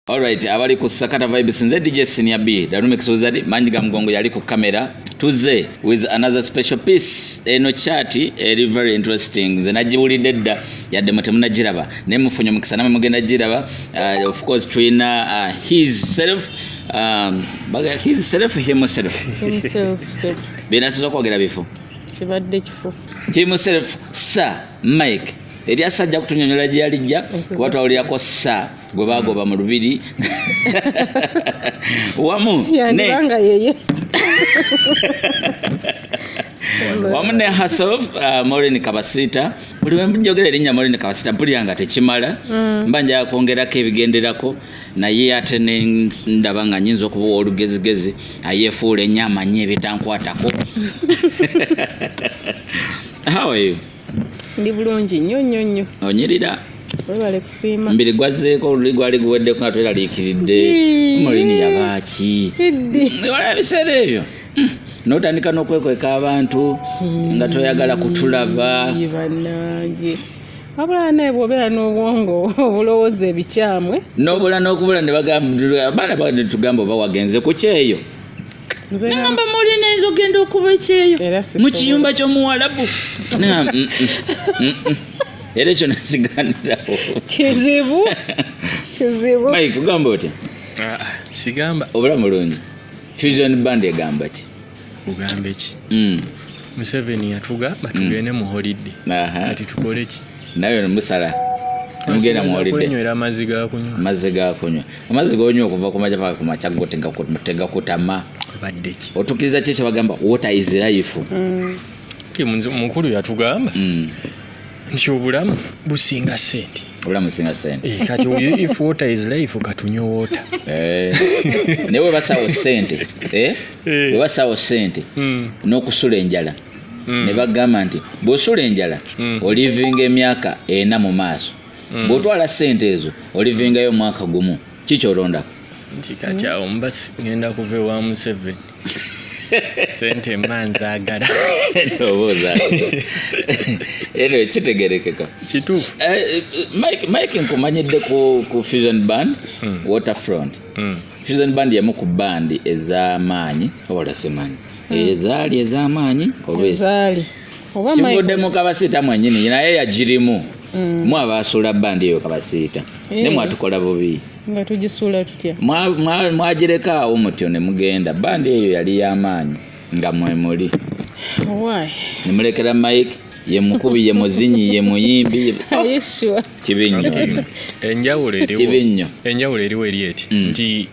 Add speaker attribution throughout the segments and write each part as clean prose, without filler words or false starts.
Speaker 1: Alright, abali ku Sakata Vibes nze DJ Senior B Darume Kisozadi Manyiga Mgongo yali ku kamera tuze with another special piece eno chati eri very interesting nze najibulidde dda yadde mutemuna giraba ne mufunyo mukisa namwe mugenda giraba of course twina himself bina sizo kwogera bifo
Speaker 2: kibadde kifo
Speaker 1: himself Sir Mike eri asajja kutunyonyola gye yalijja kuba twawulirako Sir gwe bagoba mu lubiri wamu
Speaker 2: yandibanga yeye
Speaker 1: wamu ne herself Maureen Kabasita buli we njogera erinnya Maureen Kabasita mpulira tekimala mbanja yakwongerako ebigenderako naye ate ndaba nga nyinza okuba olugezigezi ayefuula ennyo amanyi ebitankwatako. How are you?
Speaker 2: Ndi bulungi nnyo.
Speaker 1: Onyirira?
Speaker 2: Webale kusiima.
Speaker 1: Mbiri gwazeeko oluli gwali guweddeko nga tweraliikiridde. Maureen yabaaki. Wala biseera ebyo. N'otandika n'okwekweka abantu nga toyagala kutulaba.
Speaker 2: Bannange. Abula naye bw'obeera n'obwongo obulowooza ebikyamwe.
Speaker 1: N'obula n'okubula ne bagamba abaana bagamba oba wagenze ku kyeyo. Nagamba Maureen ayinza ogenda okuba ekyeyo mu kiyumba ky'omuwalabu. Era ekyo nasiganirawo.
Speaker 2: Kizibu.
Speaker 1: Mike ugamba otya?
Speaker 3: Sigamba.
Speaker 1: Obulamu bulungi. Fusion Band egamba ki?
Speaker 3: Ugamba ki? Museveni yatugamba tugende mu holiday. Ati tukole ki?
Speaker 1: Nayo musala. Mugenda mu holiday.
Speaker 3: Kunywera amazzi ga kunywa.
Speaker 1: Amazzi gonywa okuva ku majja paka ku machago tega kutama.
Speaker 3: Badde ki?
Speaker 1: Otukiriza ki bagamba water is life.
Speaker 3: Mukulu yatugamba. Nti obulamu businga sente.
Speaker 1: Obulamu businga sente.
Speaker 3: Kati if water is life katunywe water.
Speaker 1: Newe basawo sente. We basawo sente. N'okusula enjala. Ne bagamba nti bw'osula enjala olivinga emyaka 4 mu maaso. Bw'otwala sente ezo olivingayo omwaka gumu. Kiki olonda?
Speaker 3: Nti kati awo mbasi ngenda kuva ewa Museveni. Sente manzaagala.
Speaker 1: Oboza. Anyway, kitegerekeka.
Speaker 3: Kituufu.
Speaker 1: Mike nkumanyidde ku Fusion Band Waterfront. Fusion Band yamu ku band ez'amaanyi oba semanyi. Ezaali ez'amaanyi
Speaker 2: ezaali.
Speaker 1: Oba Mike. Sibuddemu Kabasita mwennyini naye yagirimu. Mwa basula band eyo Kabasita. Ne mwatukola bubi.
Speaker 2: Nga tujisuula tutya.
Speaker 1: Mwagireka awo mutyo ne mugenda. Band eyo yali y'amaanyi nga mwemuli.
Speaker 2: Why?
Speaker 1: Ne mulekera Mike ye mukubi ye muzinyi ye muyimbi.
Speaker 2: Are you sure?
Speaker 1: Kibinyo.
Speaker 3: Enjawulo eriwo eri eti nti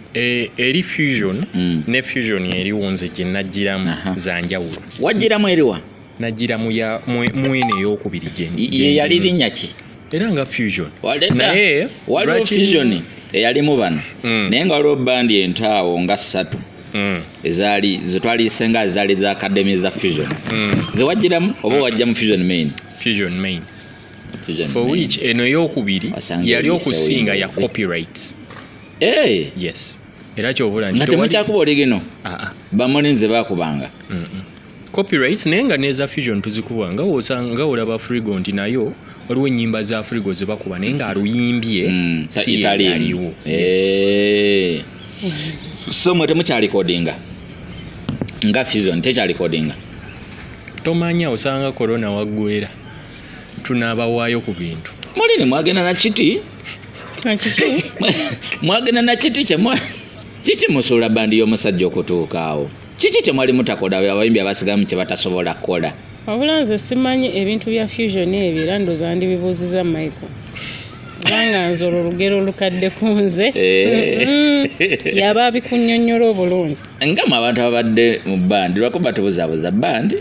Speaker 3: eri Fusion ne Fusion eriwo nze gye najjiramu za njawulo.
Speaker 1: Wajjiramu eriwa?
Speaker 3: Najjiramu ya mwene ey'okubiri
Speaker 1: ye yali linnya ki?
Speaker 3: Era nga Fusion.
Speaker 1: Naye waliwo Fusion eyalimu bano naye nga waliwo bandi entaawo nga 3 ezaali zetwaliise ezaali za academy za Fusion zewajjiramu oba wajja mu Fusion main?
Speaker 3: Fusion main. For which eno ey'okubiri yali okusinga ya copyrights. Yes. Era kyobula
Speaker 1: nti temukyakuba oligino bamoni nze bakubanga
Speaker 3: copyrights naye nga neza Fusion tuzikuba nga osanga olaba Frigo nti nayo waliwo ennyimba za Frigo ze bakuba naye nga aluyimbye si yaliwo.
Speaker 1: So mwe temukyalikodinga nga Fusion tekyalikodinga?
Speaker 3: Tomanya osanga corona waggwera tunaabawaayo ku bintu.
Speaker 1: Maureen mwagenda na kiti? Mwagenda na kiti kiki musuula bandi y'omusajja okutuukaawo? Kiki kye mwali mutakola abayimbi abasigamu kye batasobola kukola?
Speaker 2: Wabula nze simanyi ebintu bya Fusion ebyo era ndooza ndibibuuziza Michael. Kubanga nze olugero olukadde ku nze yaba abikunnyonnyola obulungi.
Speaker 1: Ngama abantu abadde mu band lwakuba tubuzaabuza band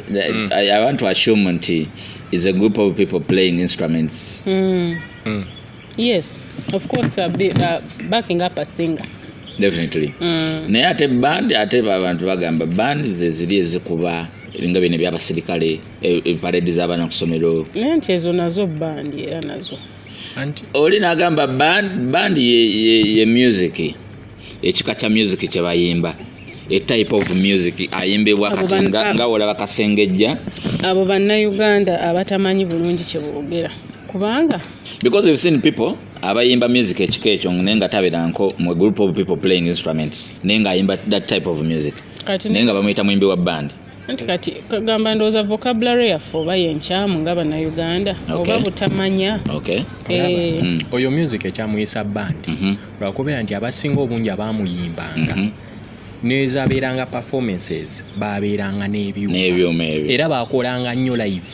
Speaker 1: I want to assume nti is a group of people playing instruments.
Speaker 2: Yes, of course backing up a singer.
Speaker 1: Definitely. Naye ate band ate abantu bagamba band zeziri ezikuba ebinga bino by'abasirikale parade z'abaana ku ssomero.
Speaker 2: Nti ezo nazo band era nazo.
Speaker 1: Oli n'agamba band ye music ekika kya music kye bayimba a type of music ayimbebwa kati nga olaba kasengejja.
Speaker 2: Abo bannayuganda abatamanyi bulungi kye boogera kubanga
Speaker 1: because we've seen people abayimba music ekika ekyo nenga taberanko mu group of people playing instruments nenga ayimba that type of music nenga bamuyita muyimbi wa band
Speaker 2: anti kati kagamba ndooza vocabulary yaffe oba yenkyamu nga bannayuganda oba butamanya
Speaker 3: oyo music ekyamuyisa band lwakubeera nti abasinga obungi abaamuyimbanga nezabeeranga performances babeeranga n'ebyuma era bakolanga nnyo live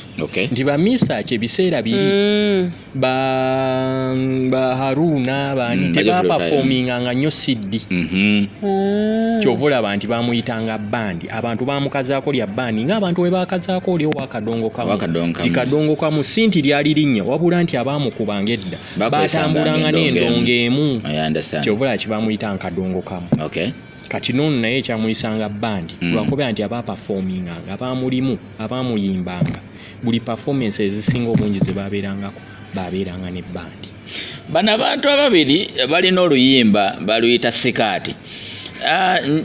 Speaker 3: nti bamisach ebiseera biri ba Haruna bani tebaperforminganga nnyo CD kyova olaba nti bamuyitanga bandi abantu bamukazaako lya bandi ng'abantu we bakazaako oli owakadongo kamu ti kadongo kamu si nti lyali linnya wabula nti abaamukubanga edda batambulanga n'endongo emu kyova olaba kibamuyitanga kadongo kamu kati nono naye ekyamuyisanga bandi lwakubeera nti abaperforminganga abamulimu abamuyimbanga buli performance ezisinga obungi ze babeerangako babeeranga ne bandi
Speaker 1: bano abantu ababiri balina oluyimba baluyita sikaati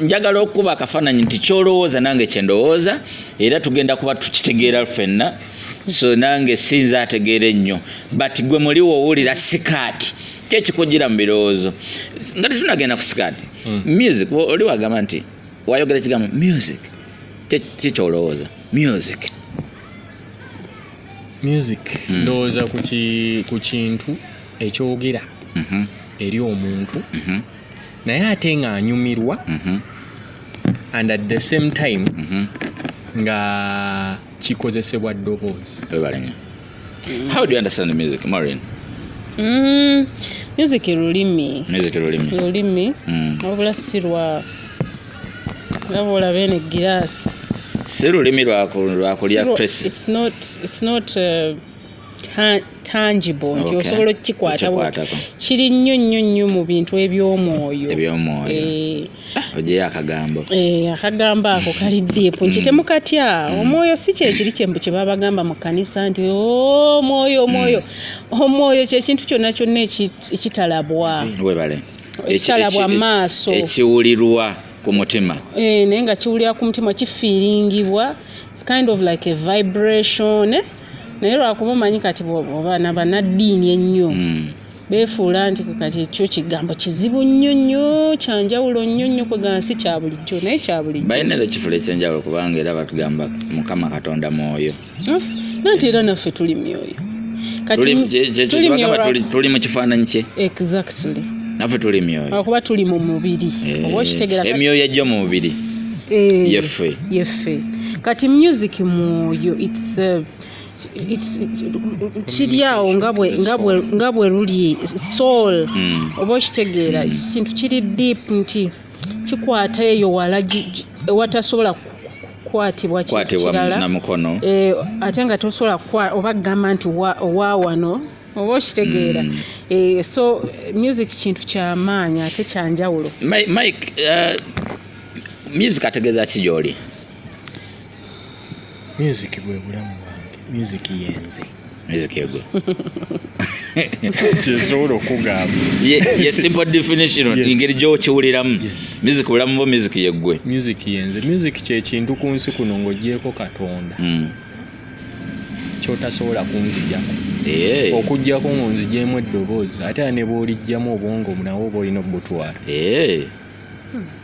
Speaker 1: njagala okuba akafaananyi nti kyolowooza nange kyendowooza era tugenda kuba tukitegeera ffenna so nange sinza ategeere nnyo but gwe muli wowulira sikaati kyekikugira mu birowoozo nga tetunagenda ku sikaati music oli wagamba nti wayogera kigambo music kikyolowooza
Speaker 3: music ndowooza ku kintu ekyogera eri omuntu naye ate nga anyumirwa and at the same time nga kikozesebwa ddoboozi.
Speaker 1: How do you understand the music, Maureen?
Speaker 2: Music lulimi wabula sirwa wabula bene glass
Speaker 1: sirulimi lwakulya trace.
Speaker 2: It's not tangible nti osobola okukikwata kiri nnyo mu bintu eby'omwoyo
Speaker 1: oje akagambo
Speaker 2: ako kali deep nti temukatya omwoyo si kyekiri kye babagamba mu kanisa nti omwoyo kyekintu kyonna ekitalabwa ekitalabwa maaso
Speaker 1: ekiwulirwa ku mutima
Speaker 2: naye nga kiwulira ku mutima kifiiringibwa. It's kind of like a vibration naye lwakuba omanyi kati obaana bannaddiini ennyo beefuula nti kati ekyo kigambo kizibu nnyo kyanjawulo nnyo kwegamba si kya bulijjo naye kya bulijjo
Speaker 1: balina ekifula ekyenjawulo kubanga era batugamba Mukama Katonda mwoyo
Speaker 2: nanti era naffe tuli myoyo
Speaker 1: tuli mu kifaananyi kye
Speaker 2: exactly
Speaker 1: naffe tuli myoyo
Speaker 2: okuba tuli mu mubiri oba okitegeera
Speaker 1: emyoyo ejjo mu mubiri
Speaker 2: yeffe kati music mwoyo kiryawo nga bwe luli soul oba okitegeera kintu kiri deep nti kikwata eyo wala watasobola kukwatibwa kintu kirala ate nga tosobola oba gamba nti owa wano oba okitegeera so music kintu kyamaanyi ate kyanjawulo.
Speaker 1: Mike, music ategeeza ki gy'oli?
Speaker 3: Music bwe bulamu bwange, music yenze.
Speaker 1: Music yegwe.
Speaker 3: Kyesobola okugamba.
Speaker 1: Ye simple definition ingeri gy'okiwuliramu. Music bulamu bo music yegwe.
Speaker 3: Music yenze. Music kyekintu ku nsi kuno ng'ogyeko Katonda. Kyotasobola kunzijjako. Okuggyako ng'onzigyemu eddoboozi ate ne bw'olijgyamu obwongo nawo oba olina obutwala.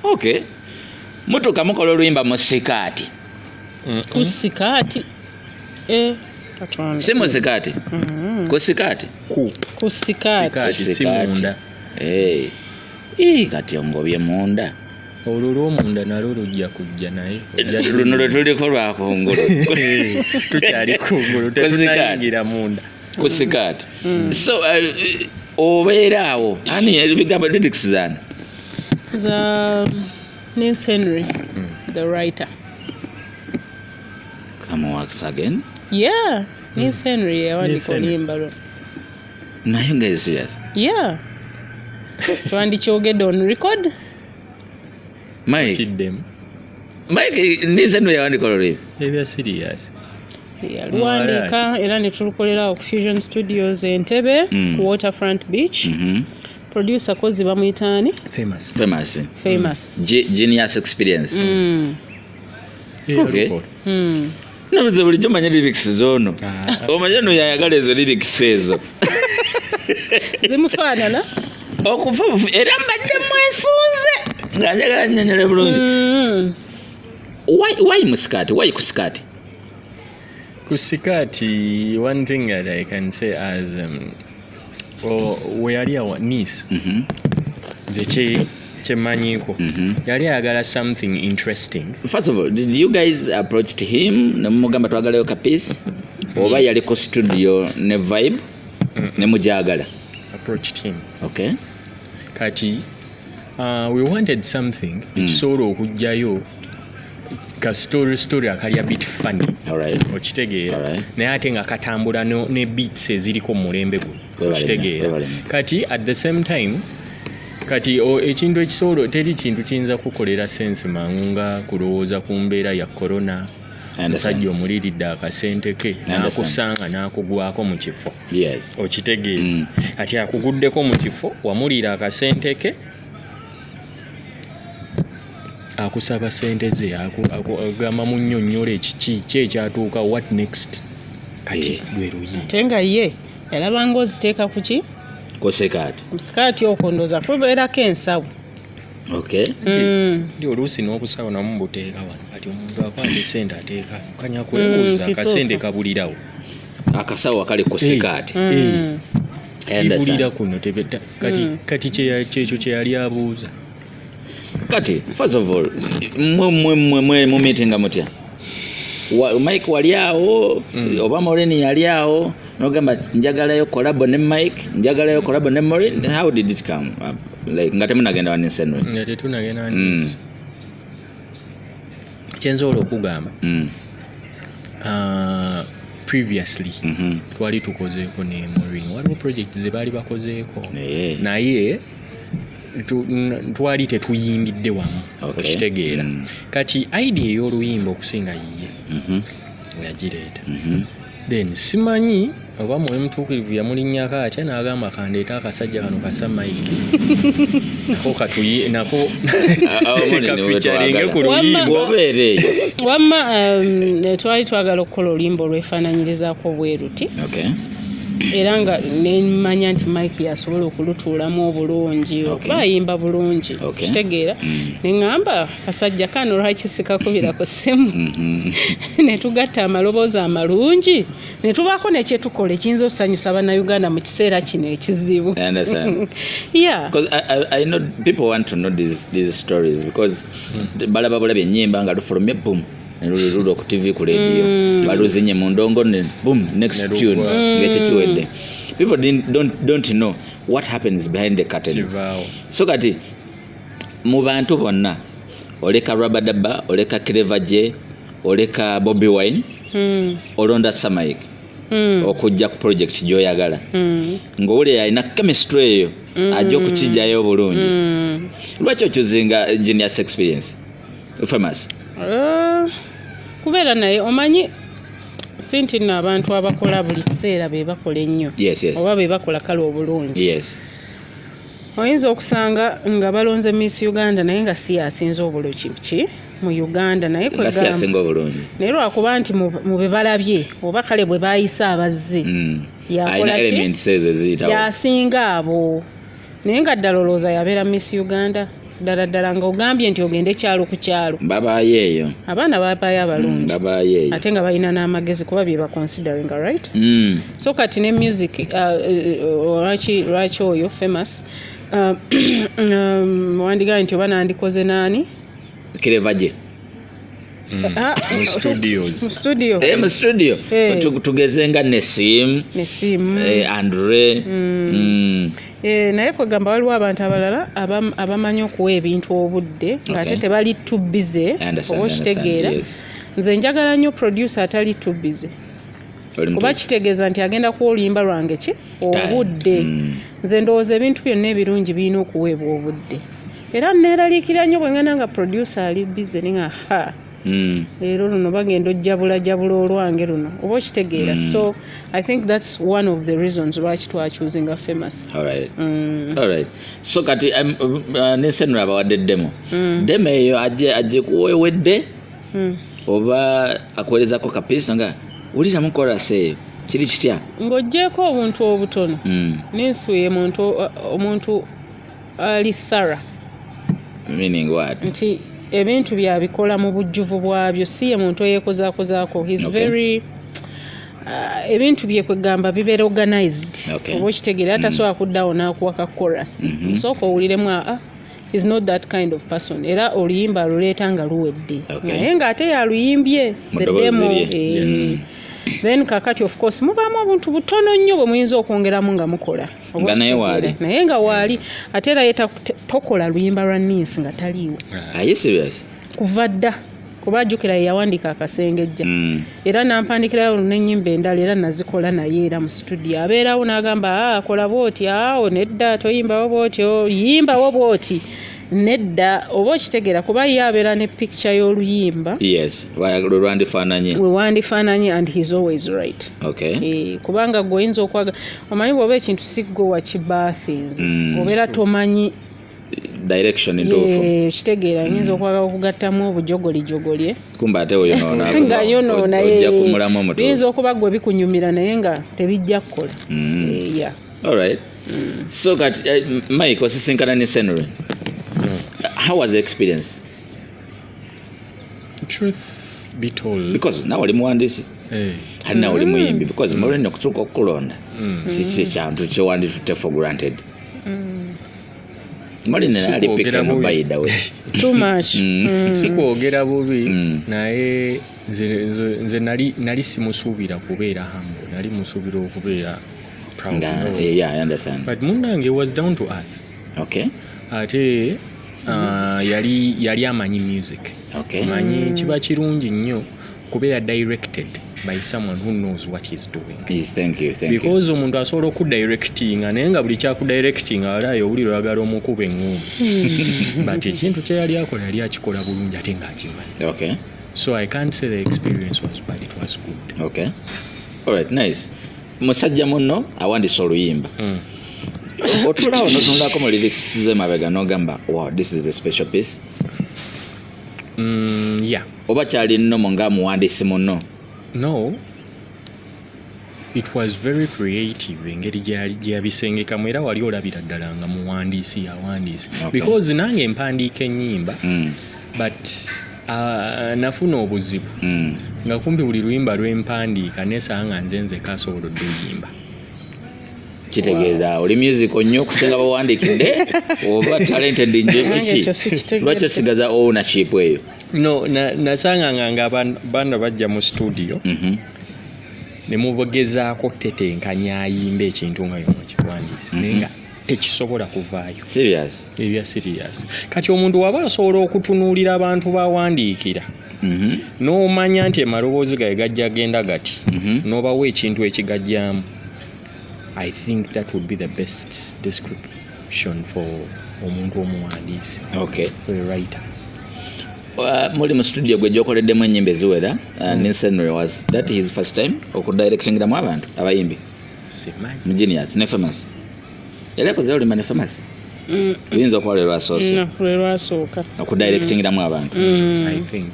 Speaker 1: Okay. Mutuka mukola oluyimba mu sikaati.
Speaker 2: Ku sikaati
Speaker 1: si mu sikaati ku sikaati
Speaker 2: ku sikaati
Speaker 3: si munda
Speaker 1: kati ongobye munda
Speaker 3: olwo lw'omunda nalwo lujja kujja naye
Speaker 1: luno lwe tuliko lwakungulu
Speaker 3: tukyali kungulu tetunayingira munda
Speaker 1: ku sikaati. So obeera awo ani ebigambo lyrics zaani
Speaker 2: za Nils Henry the writer.
Speaker 1: Come once again?
Speaker 2: Yeah, Nils Henry yawandika oluyimba lwo.
Speaker 1: Naye nga serious?
Speaker 2: Yeah. Twandikyogedde on record?
Speaker 1: Mike, Nils Henry yawandika oluyimba?
Speaker 3: Ebya serious.
Speaker 2: Yaluwandika era ne tulukolera ku Fusion Studios Entebbe ku Waterfront Beach. Producer kozi bamuyitaani?
Speaker 1: Famous. Genius experience. Okay. nabuze bulijjo manya lyrics zoono omanye no yayagala ezo lyrics ezo
Speaker 2: zimufaanana
Speaker 1: okufa era mbadde mwesuuze nga njagala nnyonnyole bulungi why musikati why kusikati
Speaker 3: kusikati one thing that I can say as we are our niece zeche chemanyiko yali agala something interesting.
Speaker 1: First of all, did you guys approach him namugamba twagalayo ka piece oba yali ko studio ne vibe ne mujagala?
Speaker 3: Approached him.
Speaker 1: Okay.
Speaker 3: Kati we wanted something ekisobola okujjayo ka story akali a bit funny.
Speaker 1: Alright.
Speaker 3: Okitegeera naye ate nga katambula ne beats eziriko mulembe gwo. Okitegeera kati at the same time kati ekintu ekisobola teri kintu kiyinza kukolera sense mangu nga kulowooza ku mbeera ya corona omusajja omuliridde akasente ke n'akusanga n'akugwako mu kifo.
Speaker 1: Yes.
Speaker 3: Okitegeera ati akuguddeko mu kifo wamulira akasente ke akusaba sente ze agamba munnyonnyola ekiki kyekyatuuka what next kati lwe luyi
Speaker 2: tenga ye yalaba ng'oziteeka ku ki
Speaker 1: kosekati
Speaker 2: musikati okondoza kubeerako ensawo.
Speaker 1: Okay.
Speaker 3: Ndi oluusi n'obusawo namu mbuteeka wano kati omuntu akwata esente ateeka kanya kulebuuza akasente kabulirawo
Speaker 1: akasawo akali kosekati
Speaker 3: ibulira kuno tebeta kati kyekyo kyeyali abuuza.
Speaker 1: Kati first of all mwe mu meeting mutya Mike wali awo oba Maureen yali awo nogamba njagalayo collab ne Mike njagalayo collab ne Maureen? How did it come up? Like ngate munagenda waniseno
Speaker 3: ngate tunagenda waniseno kyenzola okugamba previously twali tukozeeko ne Maureen waliwo project ze baali bakozeeko naye twali tetuyimbidde wamu. Okitegeera kati idea ey'oluyimba okusinga yiye yagireeta then simanyi oba mwe mutuukirivu yamulinnyako atya n'agamba kandeeta akasajja kano kasa Mike nako katuyi nako kafeaturinge ku luyimba
Speaker 1: obeereeyo
Speaker 2: wamma twali twagala okukola oluyimba olwefaananyirizaako bweruti.
Speaker 1: Okay.
Speaker 2: Era nga nemanya nti Mike yasobola okulutuulamu obulungi okbayimba bulungi. Kitegeera neŋŋamba kasajja kano lwaki sikakubira ku ssimu ne tugatta amaloboozi amalungi ne tubaako nekyetukola ekiyinza okusanyusa bannayuganda mu kiseera kino ekizibu. Yeah.
Speaker 1: Because I know people want to know these stories because balaba bulabye ennyimba nga lufulumye boom Nululu ku TV ku radio baluzinye mu ndongo ne boom next tune ngekyo kiwedde. People don't know what happens behind the curtains. So kati mu bantu bonna oleka Rabadaba oleka Clever J oleka Bobby Wine olonda Samaik okujja ku project gyoyagala ng'oli alina chemistry eyo ajja okukijjayo obulungi. Lwaki okyuzinga Genius Experience Famous?
Speaker 2: Kubeera naye omanyi sinti nno abantu abakola buli kiseera be bakola ennyo oba be bakola kale obulungi. Oyinza okusanga nga balonze Miss Uganda naye nga si yasinze obulungi ki mu Uganda naye naye lwakuba nti mu be balabye oba kale bwe baayisa abazze yakola ki yasinga abo naye nga ddala olowooza yabeera Miss Uganda ddala nga ogambye nti ogende kyalo ku kyalo
Speaker 1: babayeeyo abaana
Speaker 2: babaye abalungi ate nga balina n'amagezi kuba bye baconsidering right. So kati ne music lwaki oyo Famous wandigaye nti oba nandikoze naani
Speaker 1: Clever J
Speaker 3: mu studio tugezenga Nesim Andre
Speaker 2: naye kwegamba waliwo abantu abalala abamanyi okuwa ebintu obudde ng'ate tebali too busy oba okitegeera. Nze njagala nnyo producer atali too busy kuba kitegeeza nti agenda kuwa oluyimba lwange ki obudde. Nze ndowooza ebintu byonna ebirungi birina okuweebwa obudde era neeraliikira nnyo bwe ngana nga producer ali busy ninga leero luno bagenda ojjabula olwange luno oba okitegeera. So I think that's one of the reasons lwaki twachuzinga Famous.
Speaker 1: Alright. So kati nesenura bawadde demo eyo ajje kuwewedde oba akuweerezako kapiisa nga wuliramu chorus eyo kiri kitya
Speaker 2: ng'oggyeko obuntu obutono n'ensuye omuntu ali thara
Speaker 1: meaning what
Speaker 2: nti ebintu byabikola mu bujjuvu bwabyo si ye muntu eyekozaakozaako he's very ebintu bye kwegamba bibeera organized oba okitegeera atasobola kuddawo n'akuwaka chorus osooka owuliremu is not that kind of person era oluyimba aluleeta nga luwedde naye ng'ate yaluyimbye the demo then kakati of course mubaamu obuntu butono nnyo bwe muyinza okwongeramu nga mukola naye nga waali ate era tokola luyimba lwa Ninsi nga taliiwo kuva dda kuba ajjukira yawandiika akasengejja era nampandikirayo n'ennyimba endala era nazikola naye era mu studio abeerawo n'agamba akola bwoti awo nedda toyimbawo bwotyo yimbawo bwoti nedda oba okitegeera kuba ye abeera ne picture y'oluyimba lwewandifaananye and he's always right kubanga gwe oyinza okwaga omanyi bw'oba ekintu siggo wakibaathinze obeera tomanyi
Speaker 1: direction
Speaker 2: kitegeera nyinza okwagala okugattamu obujogolijogolye
Speaker 1: kumba ate oyonoona
Speaker 2: nga yonoona biyinza okuba gwe bikunyumira naye nga tebijja kukola
Speaker 1: alright so kati Mike osisinkana ne Senuri how was the experience
Speaker 3: truth be told
Speaker 1: because nawe oli muwandiisi hari nawe oli muyimbi because mulina okutuuka okukulonda si kyantu kyowanditute for granted
Speaker 3: sikwogera bubi naye nze nali simusuubira kubeera humble nali musuubira okubeera proud but munnange was down to earth ate yali amanyi music manyi kiba kirungi nnyo kubeera directed by someone who knows what he's doing.
Speaker 1: Yes, thank you.
Speaker 3: Because omuntu asobola okudirectinga naye nga buli kyakudirectinga walayo owulira oyagala omukuba engumbi but ekintu kye yali akola yali akikola bulungi ate ng'akimanyi. So I can't say the experience was bad, it was good.
Speaker 1: Alright, nice. Musajja munno awandiisa oluyimba otulaawo notunulako mu lyrics z'emabega n'ogamba wow, this is a special piece.
Speaker 3: Yeah.
Speaker 1: Oba kyali nnomo ng'amuwandiisi munno?
Speaker 3: No, it was very creative engeri gye yabisengekamu era wali olabira ddala nga muwandiisi yawandiisi because nange empandiika ennyimba but nafuna obuzibu nga kumpi buli luyimba lw'empandiika nesaa nga nze kasobola odduyimba.
Speaker 1: Kitegeeza oli music onnyo okusinga bawandiikidde oba talented nje kiki lwaki osigaza ownership eyo?
Speaker 3: No, nasanganga nga banda bajja mu studio ne mugezaako tetenkanya ayimba ekintu nga yomu kiwandiise naye nga tekisobola kuvaayo.
Speaker 1: Serious?
Speaker 3: Ebya serious. Kati omuntu waba asobola okutunuulira abantu bawandiikira n'omanya nti amaloboozi gaye gajja genda gati n'obawa ekintu ekigajjaamu, I think that would be the best description for omuntu omuwandiisi. For a writer.
Speaker 1: Muli mu studio gwe gyokoleddemu ennyimba eziwera Nelson was that his first time okudirectingiramu abantu abayimbi mu Genius ne Famous yali akoze olima ne Famous luyinza okuba lwelwasooka okudirectingiramu abantu
Speaker 3: I think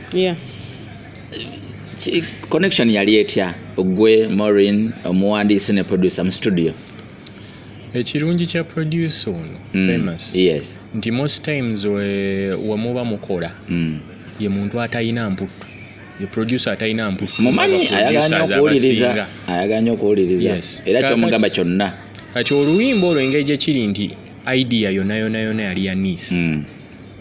Speaker 1: connection yali etya ogwe Maureen omuwandiisi ne producer mu studio?
Speaker 3: Ekirungi kya producer ono Famous nti most times wemuba mukola ye muntu atalina mputu, ye producer atalina mputu,
Speaker 1: mumanyi ayaganya okuwuliriza era kyomugamba kyonna.
Speaker 3: Kati oluyimba olwo engeri gye kiri nti idea yonna yali ya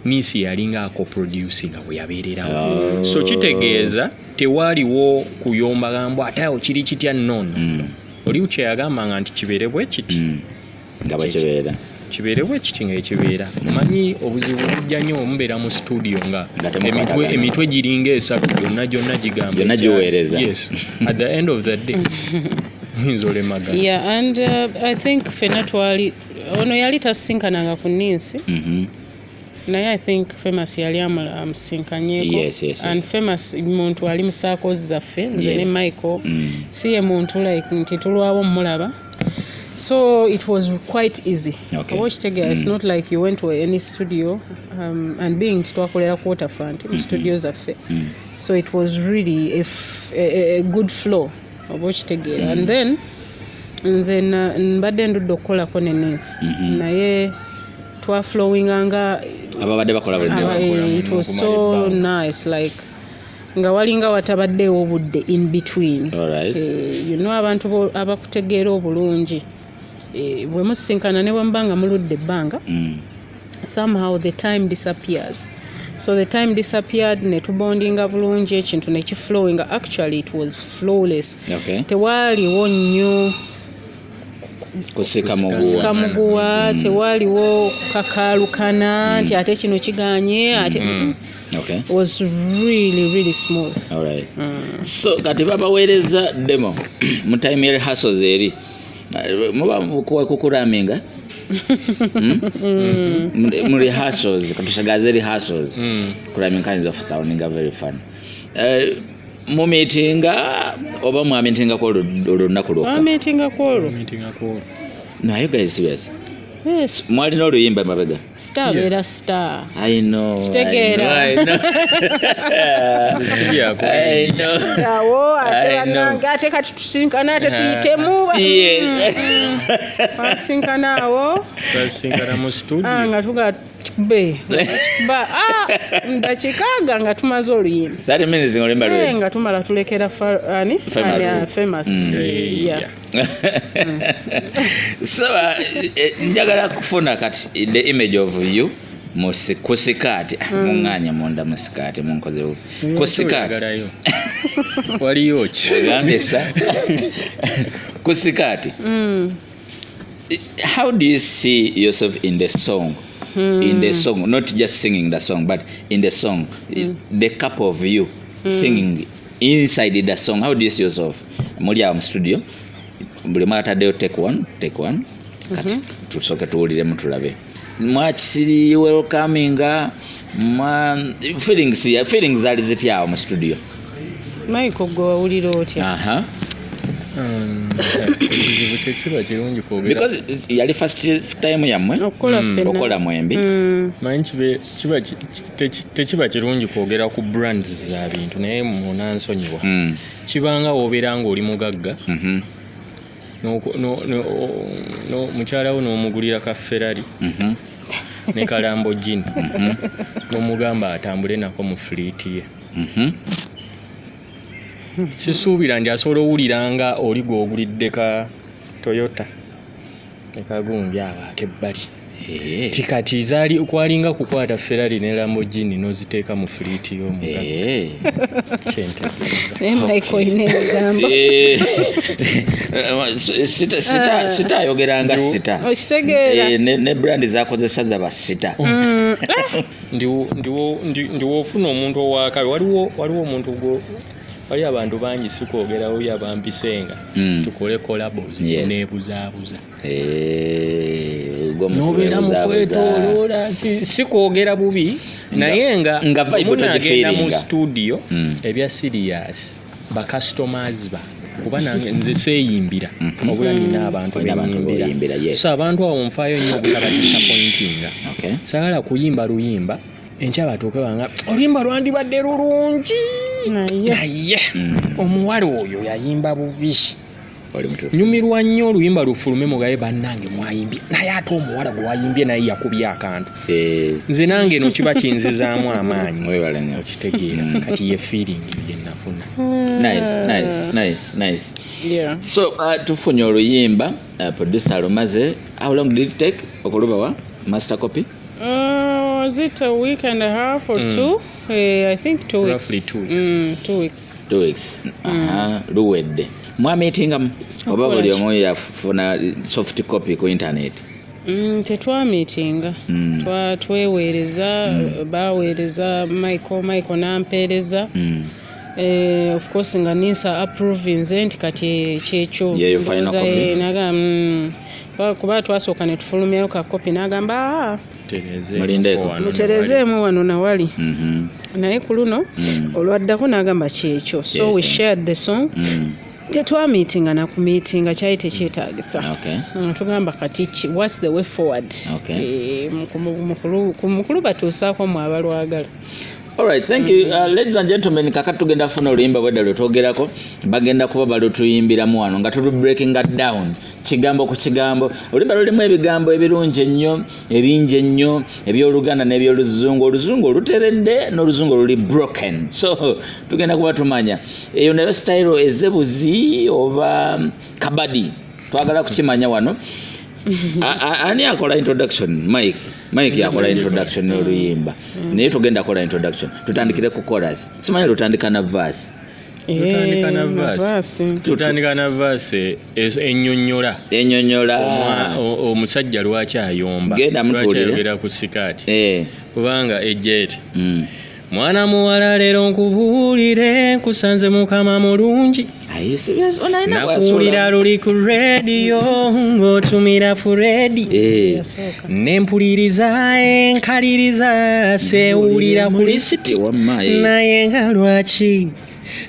Speaker 3: Nisi yalinga ako-producing nga bwe yabeererawo so kitegeeza tewaaliwo kuyomba gamba ate awo kiri kitya nnono oli kye yagambanga nti kibeere bwe kiti
Speaker 1: nga bakibeera
Speaker 3: kibeere bwe kiti nga ekibeera. Manyi obuzibu bujja nnyo omubeera mu studio nga emitwe giringa esatu gyonna gigamba
Speaker 1: gyonna giweereza.
Speaker 3: Yes, at the end of the day muyinza olemagana.
Speaker 2: Yeah, and I think fena twali ono yali tasinkananga ku Ninsi naye I think Famous yali amusinkanyeko and Famous muntu ali musaako zaffe nze ne Michael si ye muntu like nti tulwawo mulaba So it was quite easy.
Speaker 1: Okay.
Speaker 2: It's not like you went to any studio and being twakolera waterfront in studios affe. So it was really a good flow of okitegera. And then nze mbadde ndudde okukolako ne Ness naye twaflowinganga
Speaker 1: ababadde bakola buli
Speaker 2: it was so nice like nga walinga watabaddewo obudde in between.
Speaker 1: Alright.
Speaker 2: Abantu abakutegeera obulungi bwe musinkana ne bwemba nga muludde ebbanga somehow the time disappears. So the time disappeared ne tubondinga bulungi ekintu ne kiflowinga. Actually it was flawless.
Speaker 1: Okay.
Speaker 2: Tewaaliwo nnyo
Speaker 1: kusika
Speaker 2: muguwa tewaaliwo kakaalukana nti ate kino kiganye ate
Speaker 1: Okay.
Speaker 2: It was really smooth.
Speaker 1: All right. So kati babaweereza demo mu time ya rehearsals eri muba kukuraminga mu rehearsals katusagaze rehearsals kuraminga kinds of sounding very fun. Mu meetinga oba mu meetinga ko olunaku lwokka.
Speaker 2: Meetinga ko.
Speaker 1: No, you guys serious?
Speaker 2: Yes.
Speaker 1: Mwali no luyimba mabega.
Speaker 2: Star vera star.
Speaker 1: I know.
Speaker 2: Kitegeera.
Speaker 1: I know.
Speaker 2: Yawo ate ate kati tusinkana ate tuyitemu. Asinkana awo.
Speaker 3: Asinkana mu studio.
Speaker 2: Nga tuga be. Ndachikaga nga tumaze oluyimba.
Speaker 1: 30 minutes ngolimba lwe.
Speaker 2: Nga tumala tulekera famous. Yeah.
Speaker 1: So njagala kufuna kati the image of you kusikati munganya monda musikati munkoze kusikati
Speaker 3: waliyo ki
Speaker 1: gambesa kusikati. How do you see yourself in the song? In the song, not just singing the song, but in the song, the couple of you singing inside the song. How do you see yourself? Muri am studio buli mwataddeyo take one kati tusoke tuwulire mutulabe mwakisiri welcoming feelings ali zityawo mu studio.
Speaker 2: Michael gwe wawulira otya?
Speaker 1: Because yali first time yammwe okola mwembi
Speaker 3: manyi tekiba kirungi kwogera ku brands za bintu naye munansonyiwa kibanga wobeera nga oli mugagga no mukyala wo n'omugulira ka Ferrari ne ka Lamborghini n'omugamba atambule nako mu fleet ye. Sisuubira ndi asobola owuliranga oli gw'ogulidde ka Toyota ne kagumbya abaako ebbali tikati zaali okwalinga kukwata Ferrari ne Lamborghini n'oziteeka mu fleet y'omugagga.
Speaker 1: Sitayogeranga sita ne brand zakozesa zaba sita.
Speaker 3: Ndiwo ofuna omuntu owakabe waliwo omuntu wali abantu bangi sikwogerawo yabampisenga tukole collabos nebuzaabuza nobeera mu kwetooloola sikwogera bubi naye nga munagenda mu studio ebya serious ba customers ba kuba nange nze seeyimbira obula nina abantu benyimbira so abantu abo nfaayo nnyo obutaba disappointinga sagala kuyimba luyimba enkya batuuke banga oluyimba lwandibadde lulungi naye omuwala oyo yayimba bubi nyumirwa nnyo oluyimba lufulume mugaye bannange mwayimbye naye ate omuwala gwe wayimbye naye yakubye akantu nze nange eno kiba kinzizaamu amaanyi okitegeera kati ye feeling bye nafuna.
Speaker 1: Nice. So tufunye oluyimba producer Alumaze. How long did it take okulubawa master copy?
Speaker 2: Was it a week and a half or two? I think 2 weeks.
Speaker 3: Roughly 2 weeks.
Speaker 2: 2 weeks.
Speaker 1: 2 weeks. Luwedde. Mwameetinga oba buli omu yafuna soft copy ku internet?
Speaker 2: Tetwameetinga. Tweweereza, baweereza Michael nampeereza. Of course nga ninsa approve nze nti kati kyekyo kuba twasooka ne tufulumyayo ka kopi n'agamba muterezeemu wano nawali naye ku luno olwaddako n'agamba kyekyo so we shared the song tetwamiitinga nakumiitinga kyali tekyetaagisa. Tugamba kati what's the way forward. Mukulu batuusaako mu abalwagala.
Speaker 1: Alright, thank you. Ladies and gentlemen, kakati tugenda funa oluyimba bwedda lwetwogerako bagenda kuba balutuyimbiramu wano nga tuli breaking that down kigambo ku kigambo. Oluyimba lulimu ebigambo ebirungi ennyo ebingi ennyo ebyoluganda n'ebyoluzungu. Oluzungu oluteredde n'oluzungu oluli broken, so tugenda kuba tumanya eyo nayo style ezebuzi oba kabadi twagala kukimanya wano. Ani akola introduction? Mike yakola introduction n'oluyimba. Naye tugenda kola introduction. Tutandikire ku chorus. Simanyi lutandika na verse.
Speaker 3: Tutandika na verse ennyonnyola. Omusajja lwaki ayomba.
Speaker 1: Genda mutulire.
Speaker 3: Lwaki ku sikaati. Kubanga ejjeeti. Mwana muwala leero nkubuulire nkusanze mukama mulungi. Nakuwulira luli ku radio ng'otumira Furedi. Nempuliriza enkaliriza sewulira ku lisiti. Naye nga lwaki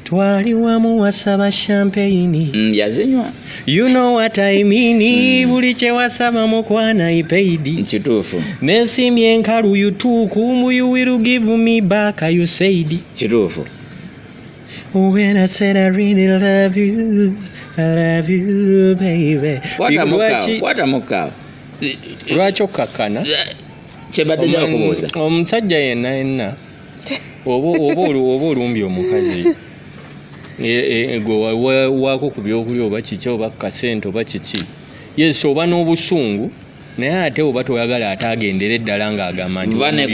Speaker 3: twali wamu wasaba champagne.
Speaker 1: Yazinywa.
Speaker 3: You know what I mean. Buli kye wasaba mukwana ipaid.
Speaker 1: Kituufu.
Speaker 3: Nensimye enkalu yutuuku you will give me back you said.
Speaker 1: Kituufu.
Speaker 3: When I said I really love you baby.
Speaker 1: What a mukao.
Speaker 3: Lwaki okkakkana?
Speaker 1: Kyebadde nja okubuuza.
Speaker 3: Omusajja yenna oba olumbi omukazi gwe waako ku byokulya oba kiki oba kasente oba kiki. Yes, oba n'obusungu naye ate oba toyagala ataagendera eddala ng'agamba nti
Speaker 1: vane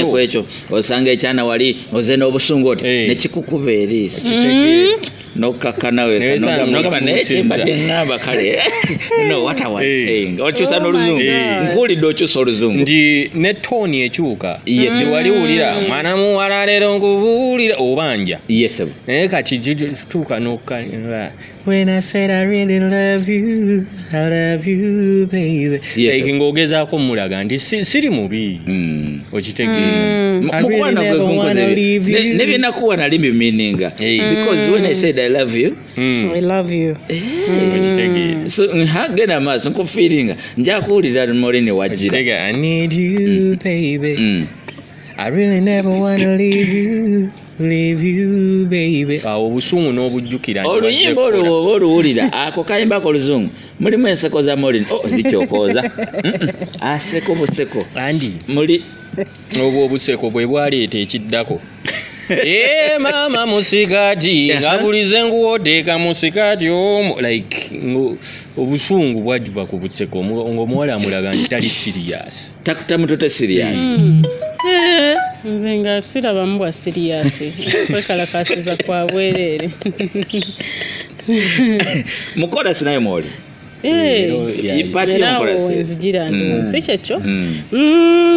Speaker 1: kwekyo osanga ekyana wali oze n'obusungu oti nekikukuba eriiso nokkakana wekagamba naye kyembadde ngamba kale no what I was saying okyusa n'oluzungu nkuwulidde okyusa oluzungu
Speaker 3: nti ne tooni ekyuka wali wulira mwana muwala leero nkubuulira obanja naye kati tuuka n'okka when I said I really love you baby. Like ng'ogezaako mulaga nti siri mubi okitegeera.
Speaker 1: Ne byenakuwa nali bimininga because when I said I love you
Speaker 2: I love you
Speaker 3: okitegeera.
Speaker 1: So hagenda maaso nkufiiringa nja kuwulira molini wajjira.
Speaker 3: I need you baby. I really never wanna leave you baby. Obusungu n'obujjukira.
Speaker 1: Oluyimba olwo oluwulira ako kayimbako oluzungu mulimu enseko za molini zikyokooza aseko buseko
Speaker 3: andi
Speaker 1: muli
Speaker 3: obwo obuseko bwe bwaleeta ekiddako. Mama musikati ngabulize nguwoteeka musikati omu like obusungu bwajiva ku buseko ng'omuwala amulaga nti tali serious.
Speaker 1: Tamutote serious.
Speaker 2: Nze nga sirabamu bwa serious kwekalakasiza kwa bwereere.
Speaker 1: Mukola sinayo mwoli.
Speaker 2: Nzijira ndo si kyekyo.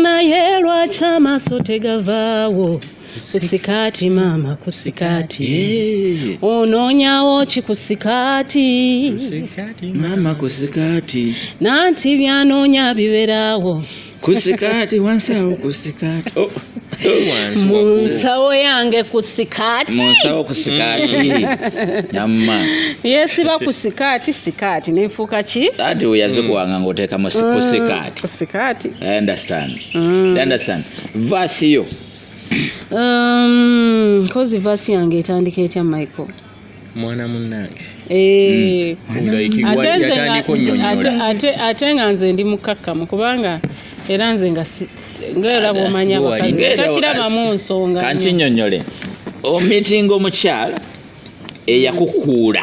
Speaker 2: Naye lwaki amaaso tegavaawo kusikati mama kusikati onoonyawo ki kusikati
Speaker 1: mama kusikati
Speaker 2: nanti byanoonya biberaawo
Speaker 1: kusikati wansawo kusikati
Speaker 2: munsawo yange kusikati
Speaker 1: munsawo kusikati nyamma
Speaker 2: yesiba kusikati sikati nefuuka ki
Speaker 1: ati uyaze kuwanga ng'oteeka kusikati
Speaker 2: kusikati.
Speaker 1: I understand verse yo
Speaker 2: kozi verse yange etandika etya Michael
Speaker 3: mwana munnange
Speaker 2: ate nga nze ndi mukakkamu kubanga era nze ngaera bw'omanya abakazi takirabamu nsonga
Speaker 1: kankinyonnyole omitinga omukyala eyakukuula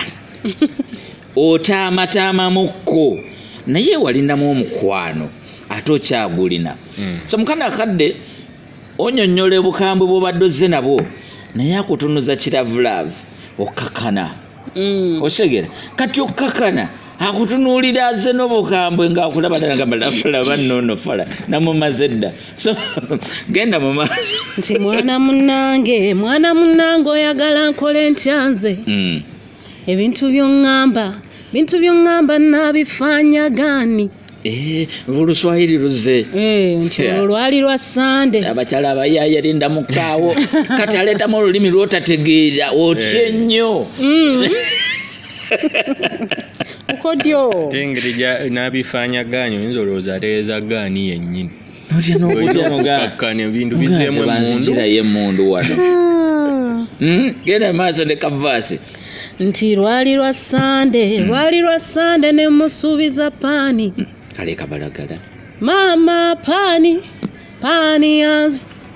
Speaker 1: otaamatamamukko naye walinamu omukwano ate okyagulina so mukana akadde onyonnyola obukambwe bw'obadde ozze nabwo naye akutunuza kiravulavu okkakana osegera kati okkakana akutunuulira aze n'obukambwe ng'akulaba ddala nga balaba nnono fala namumaze dda so genda mu maaso
Speaker 2: nti mwana munnange oyagala nkole ntya nze ebintu by'oŋŋamba nabifanya gani
Speaker 1: Oluswahili luze
Speaker 2: nti olwali lwa Sande
Speaker 1: abakyala abayayalinda mukaawo kati aletamu olulimi lwotategeera otye nnyo
Speaker 2: Ukodyo.
Speaker 3: Tengere nabifanya ganyo nzoloza teeza gani yennyini.
Speaker 1: Notya n'okutya
Speaker 3: Kakkane ebintu bizeemu
Speaker 1: emmundu wano. Genda maaso ne kavaasi.
Speaker 2: Nti lwali lwa Sande ne musuubiza paani.
Speaker 1: Kale kabalagala.
Speaker 2: Mama paani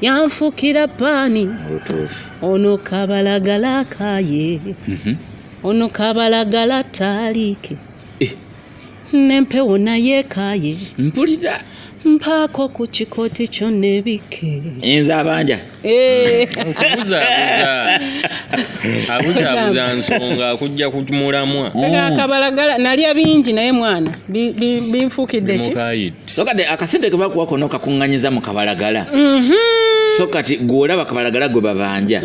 Speaker 2: yanfukira paani. Ono kabalagala kaye. Ono kabalagala taliike. Nempewo naye kaye.
Speaker 1: Mpulira.
Speaker 2: Mpaako ku kikooti kyo nebike.
Speaker 1: Enza abanja.
Speaker 3: Abuza nsonga akujja kumulamwa.
Speaker 2: Kabalagala nalya bingi naye mwana binfukidde ki?
Speaker 1: So kati akasente ke bakuwa kono kakunganyiza mu kabalagala. So kati gwolaba kabalagala gwe babanja.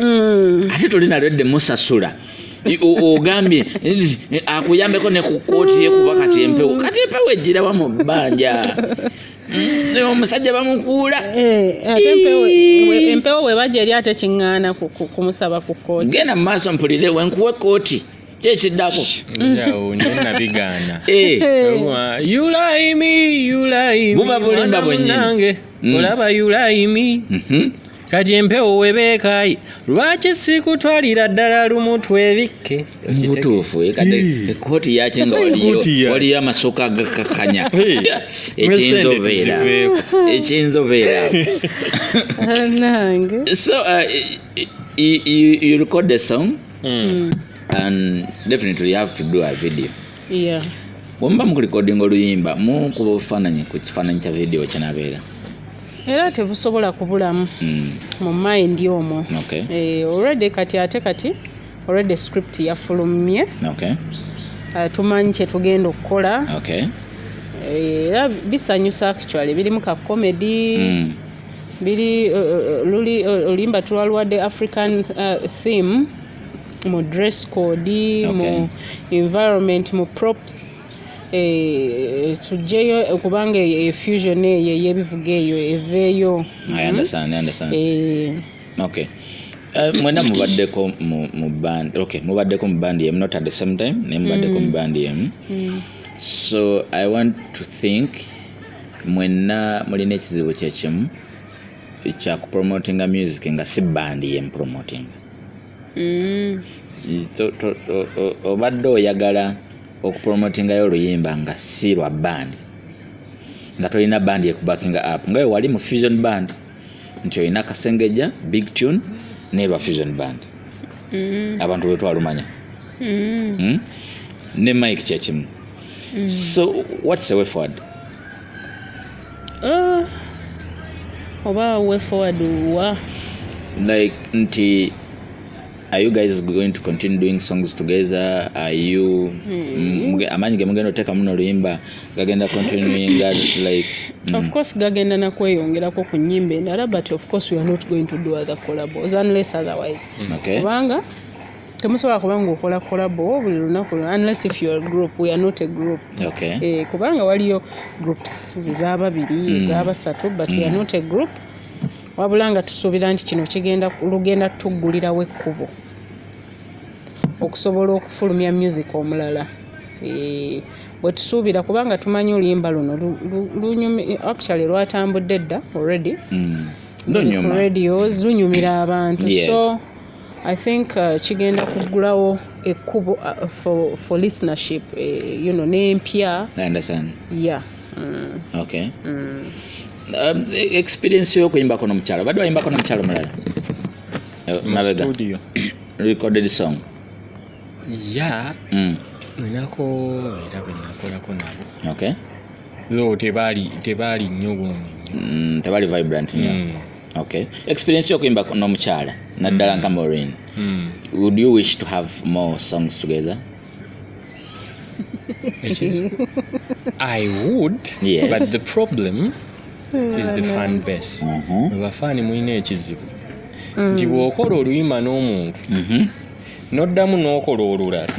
Speaker 1: Ate tulina lwedde musasula. Ogambye akuyambeko ne ku kooti ye kuba kati empewo ejjira wa mu bbanja. Omusajja bamukuula.
Speaker 2: Ate empewo we bajja eri ate kiŋŋaana kumusaba ku kooti.
Speaker 1: Genda mu maaso mpulire wenkuwe kooti kyekiddako.
Speaker 3: Nabigaana. You lie me.
Speaker 1: Buba bulimba bwennyini.
Speaker 3: Olaba you lie me. Kati empewo webeekayi lwaki sikutwalira ddala lumu twebikke.
Speaker 1: Butuufu ekooti yakinga waliyo amasooka agakakanya. Ekinzobeera. So you record the song and definitely you have to do a video.
Speaker 2: Yeah.
Speaker 1: Wamba mukulikodinga oluyimba mukuba obufaananyi ku kifaananyi kya video kinabeera.
Speaker 2: Era tebusobola kubulamu mu mind omwo. Already kati already script yafulumye. Tumanyi kye tugenda okukola. Era bisanyusa actually biri mu ka comedy. Biri olimba tulwaluwadde African theme mu dress code, mu environment, mu props. Tujeyo kubanga fusion yebivuga eyo eveyo.
Speaker 1: I understand. Okay. Mwena mubaddeko mu band. Okay, mubaddeko mu band yem, not at the same time. Ne mubaddeko mu band yem. So I want to think mwena mulina ekizibu kyekimu kya promoting music nga si band yem promoting. Obadde oyagala okupromotingayo oluyimba nga si lwa band nga tolina band yekubakinga up nga wali mu fusion band nti olina Kasengeja big tune neba fusion band abantu lwe twalumanya ne Mike kyekimu. So what's the way forward?
Speaker 2: Oba way forward
Speaker 1: like nti are you guys going to continue doing songs together? Are you amanyi gemugenda oteka muno oluyimba gagenda continuing like
Speaker 2: of course gagenda nakweyongerako ku nnyimba endala, but of course we are not going to do other collabos unless otherwise. Kubanga temusobola kubanga okola collabo buli lunaku unless if you are a group. We are not a group. Kubanga waliyo groups ez'ababiri ez'abasatu but we are not a group. Wabulanga tusuubira nti kino lugenda tuggulirawo ekkubo okusobola okufulumya music omulala. Bwe tusuubira kubanga tumanyi oluyimba luno actually lwatambudde dda already ku radios lunyumira abantu. So I think kigenda kuggulawo ekkubo for listenership n'empya.
Speaker 1: I understand.
Speaker 2: Yeah.
Speaker 1: Okay. Experience yo kuyimbako n'omukyalo badde wayimbako n'omukyalo mulala mabega
Speaker 3: studio
Speaker 1: recorded song
Speaker 3: ninako era benakolako nabo.
Speaker 1: Okay.
Speaker 3: Zo tebaali nnyo guno
Speaker 1: tebaali vibrant nnyo. Okay. Experience yo kuyimbako n'omukyala naddala nka Maureen. Would you wish to have more songs together?
Speaker 3: I would,
Speaker 1: yes.
Speaker 3: But the problem is the fan base. Abafaani mulina ekizibu nti bw'okola oluyimba n'omuntu n'oddamu n'okola olulala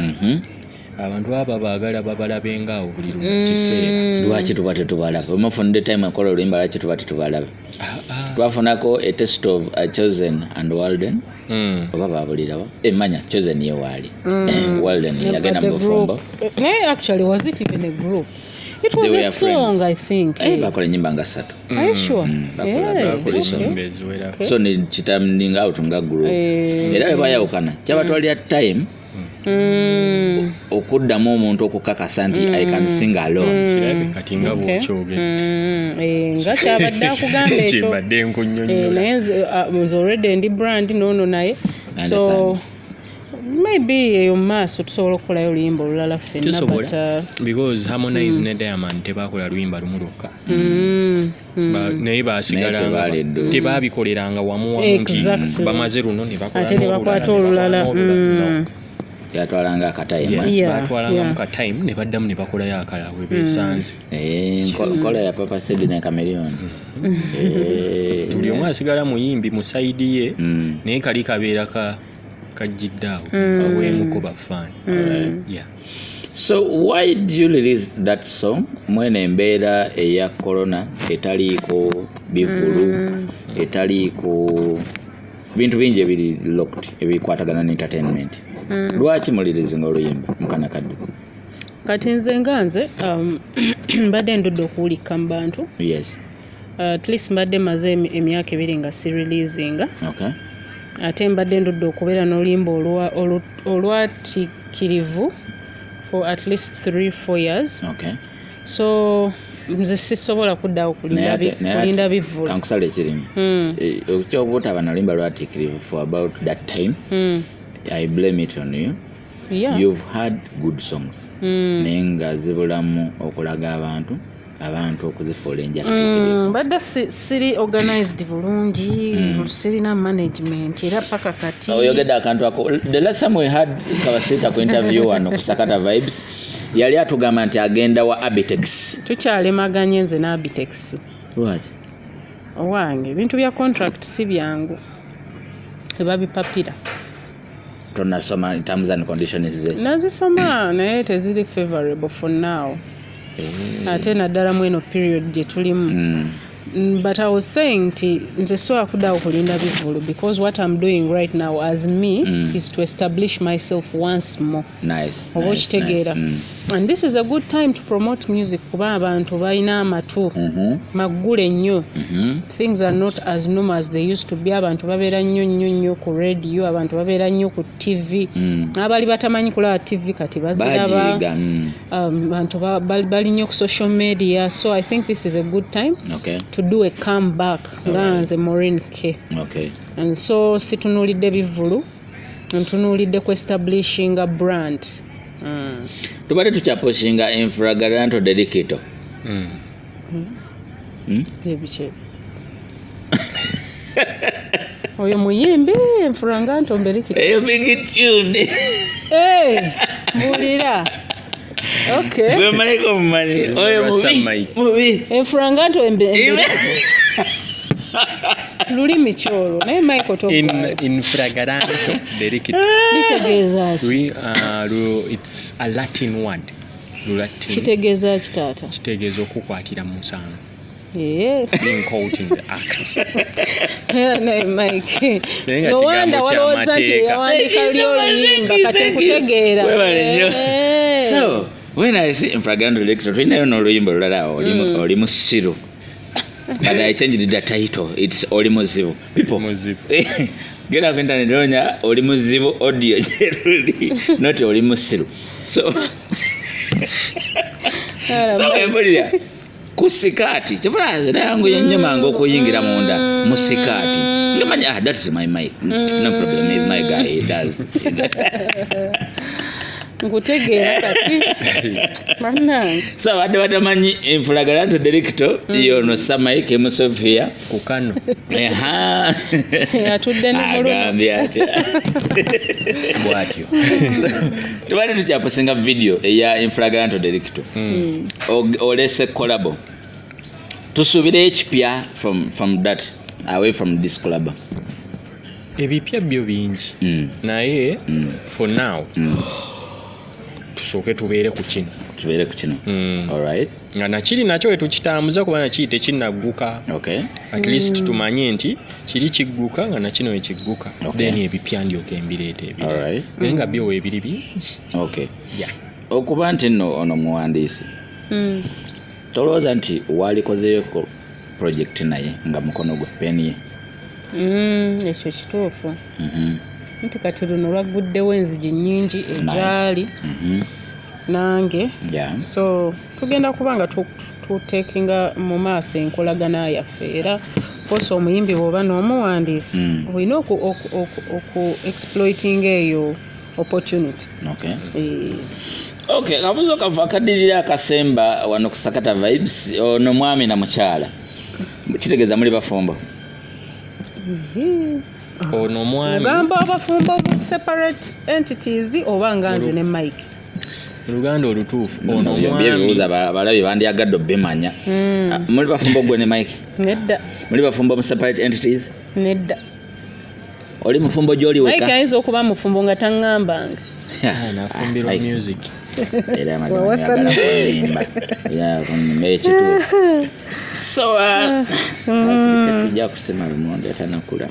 Speaker 3: abantu abo baagala babalabenga awo buli kiseera.
Speaker 1: Lwaki tuba tetubalaba? Omufunde time akola oluyimba lwaki tuba tetubalaba? Twafunako a test of Chosen and Walden oba babulirawo emanya chosen ye wali Walden yagenda mu bufumbo
Speaker 2: actually was it even a group? It was a song, I think.
Speaker 1: Bakola nyimba nga 3.
Speaker 2: Are you sure?
Speaker 1: So ni chitamninga out nga group. Era bayawukana. Kyabatwalira time okuddamu omuntu okukakasa nti I can sing alone.
Speaker 3: Kati nga bw'okyoge.
Speaker 2: Nga kyabadde akugamba ekyo.
Speaker 3: Kibadde nkunyonnyola.
Speaker 2: Was already in the brand nono naye. So maybe eyo maaso tusobola okukolayo oluyimba olulala ffenna but
Speaker 3: because Harmonize ne Diamond tebakola luyimba lumu lwokka naye baasigala tebabikoleranga wamu bamaze luno ne
Speaker 2: bakwata olulala
Speaker 1: yatwalanga akatime
Speaker 3: batwalanga mu katime ne baddamu ne bakolayo akalala we beesanze
Speaker 1: nkola ya Papa Sid ne Chameleone
Speaker 3: tuli omu asigala muyimbi mu sayidi ye naye kali kabeera kajjiddaawo aweemuko bafani. Yeah.
Speaker 1: So why did you release that song mwene embeera eya corona etaliiko bivulu etaliiko bintu bingi ebiri locked ebikwatagana ne entertainment lwaki mulirizinga oluyimba mukanakadde
Speaker 2: kati nze nga nze mbadde ndudde okuwulika mu bantu
Speaker 1: yes
Speaker 2: at least mbadde maze emyaka 2 nga si releasinga
Speaker 1: okay
Speaker 2: ate mbadde ndudde okubeera n'oluyimba olwatikirivu for at least 3-4 years.
Speaker 1: Okay.
Speaker 2: So nze sisobola kuddawo kulinda bivulu
Speaker 1: kankusala ekirimu okyobutaba n'oluyimba lwatikirivu for about that time I blame it on you.
Speaker 2: Yeah.
Speaker 1: You've had good songs naye nga zibulamu okulaga abantu okuzifuula enjala
Speaker 2: badde siri organized bulungi sirina management era paka kati
Speaker 1: oyogedde akantu ako the last time we had Kawasita ku interview wano ku Sakata Vibes yali atugamba nti agenda wa Abitex
Speaker 2: tukyalemaganye nze na Abitex
Speaker 1: lwaki
Speaker 2: owange ebintu bya contract si byangu eba bipapira
Speaker 1: tonasoma terms and conditions ze
Speaker 2: nazisoma naye teziri favorable for now ate naddala mweno period gye tulimu but I was saying nze sobola kuddawo kulinda bivulu because what I'm doing right now as me is to establish myself once more.
Speaker 1: Nice.
Speaker 2: Oba okitegeera. And this is a good time to promote music kuba abantu balina amatu maggule nnyo. Things are not as normal as they used to be. Abantu babeera nnyo ku radio, abantu babeera nnyo ku TV. Abali batamanyi kulaba TV kati baziraba. Abantu bali nnyo ku social media. So I think this is a good time to do a comeback nga nze Maureen K.
Speaker 1: Okay.
Speaker 2: And so situnulidde bivulu ntunulidde ku establishing a brand.
Speaker 1: Tubadde tukyaposhinga Infraganto Dedicato.
Speaker 2: Ebiche. Oyo muyimbi Infraganto Dedicato.
Speaker 1: Eyo big tune.
Speaker 2: Mulira. Okay.
Speaker 1: Wewe Michael Mani. Oyo mubi.
Speaker 2: Infraganto Lulimi cholo. Naye Michael to
Speaker 3: Infraganto Dedicato.
Speaker 2: Litegeeza
Speaker 3: it's a Latin word. Latin.
Speaker 2: Kitegeeza kitata.
Speaker 3: Kitegeeza okukwatira mu musango.
Speaker 2: Being
Speaker 3: caught in the act.
Speaker 2: No, Mike. No wonder walowooza nti yawandika lyoluyimba kati nkutegeera.
Speaker 1: So, when I see Infraganto Dedicato, tulinayo n'oluyimba olulala oli musiru. But I changed the title. It's Oli Muzibu. People. Get up internet onya Oli Muzibu audio not Oli Musiru. So everybody kusikati. Chifuraze nangu yenyema ngo kuyingira munda musikati. Ngamanya that is my mic. No problem with my guy. He does.
Speaker 2: Ngutegeera kati manna
Speaker 1: so badde batamanyi Infraganto Dedicato yono Samaike Musofia
Speaker 3: kukano
Speaker 2: atudde ne mululu
Speaker 1: agambye ati bwatyo tubadde tukyaposinga video eya Infraganto Dedicato olese collab tusuubire ekipya from that away from this collab
Speaker 3: ebipya byo bingi naye for now tusooke tubeere ku kino
Speaker 1: tubeere ku kino. Alright.
Speaker 3: Nga nakiri nakyo wetukitambuza kuba nakiri tekinnagguka.
Speaker 1: Okay.
Speaker 3: At least tumanye nti kiri kigguka nga nakino ekigguka. Then ebipya ndyoka embireeta ebiri.
Speaker 1: Alright.
Speaker 3: Naye nga byo ebiri bingi.
Speaker 1: Okay.
Speaker 3: Yeah.
Speaker 1: Okuba nti nno ono muwandiisi. Tolowooza nti walikozeyo project naye nga mukono gwa peni ye.
Speaker 2: Ekyo kituufu. Nti kati luno lwagguddewo enzigi nnyingi ejaali nange. So tugenda kuba nga tuteekinga mu maaso enkolagana yaffe era kosa omuyimbi bw'oba n'omuwandiisi olina oku exploiting eyo opportunity.
Speaker 1: Okay, kabuzo kava kadirira akasemba wano ku Sakata Vibes ono mwami na mukyala. Kitegeeza muli bafumbo.
Speaker 3: Ono mwami.
Speaker 2: Gamba abafumbo mu separate entities oba nganze ne Mike.
Speaker 3: Luganda olutuufu ono mwami.
Speaker 1: Byebuuza balabi bandyagadde obemanya. Muli bafumbo gwe ne Mike?
Speaker 2: Nedda.
Speaker 1: Muli bafumbo mu separate entities?
Speaker 2: Nedda.
Speaker 1: Oli mufumbo gy'oli weka?
Speaker 2: Mike ayinza okuba mufumbo nga taŋŋambanga.
Speaker 3: Nafumbirwa music.
Speaker 1: Era amadamba. Kituufu. So sijja kusema lumonde atanakula.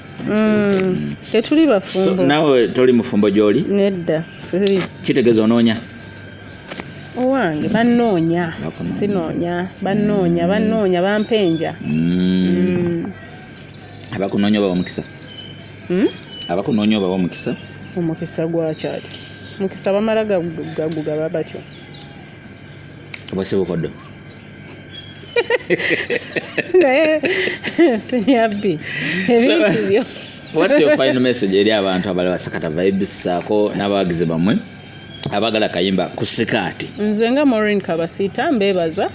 Speaker 2: Tetuli bafumbo.
Speaker 1: So nawe toli mufumbo gy'oli?
Speaker 2: Nedda.
Speaker 1: Kitegeeza onoonya?
Speaker 2: Owange bannoonya. Sinoonya. Bannoonya bampenja.
Speaker 1: Abakunoonya oba omukisa? Abakunoonya oba omukisa?
Speaker 2: Omukisa gwakyali. Mukisa bamala gagugaba batyo.
Speaker 1: Obase bukoddo.
Speaker 2: Naye sinyabbi. Ebintu byo.
Speaker 1: What's your final message eri abantu abali ba Sakata Vibes saako n'abawagizi bammwe abagala kayimba ku sikaati?
Speaker 2: Nze nga Maureen Kabasita mbeebaza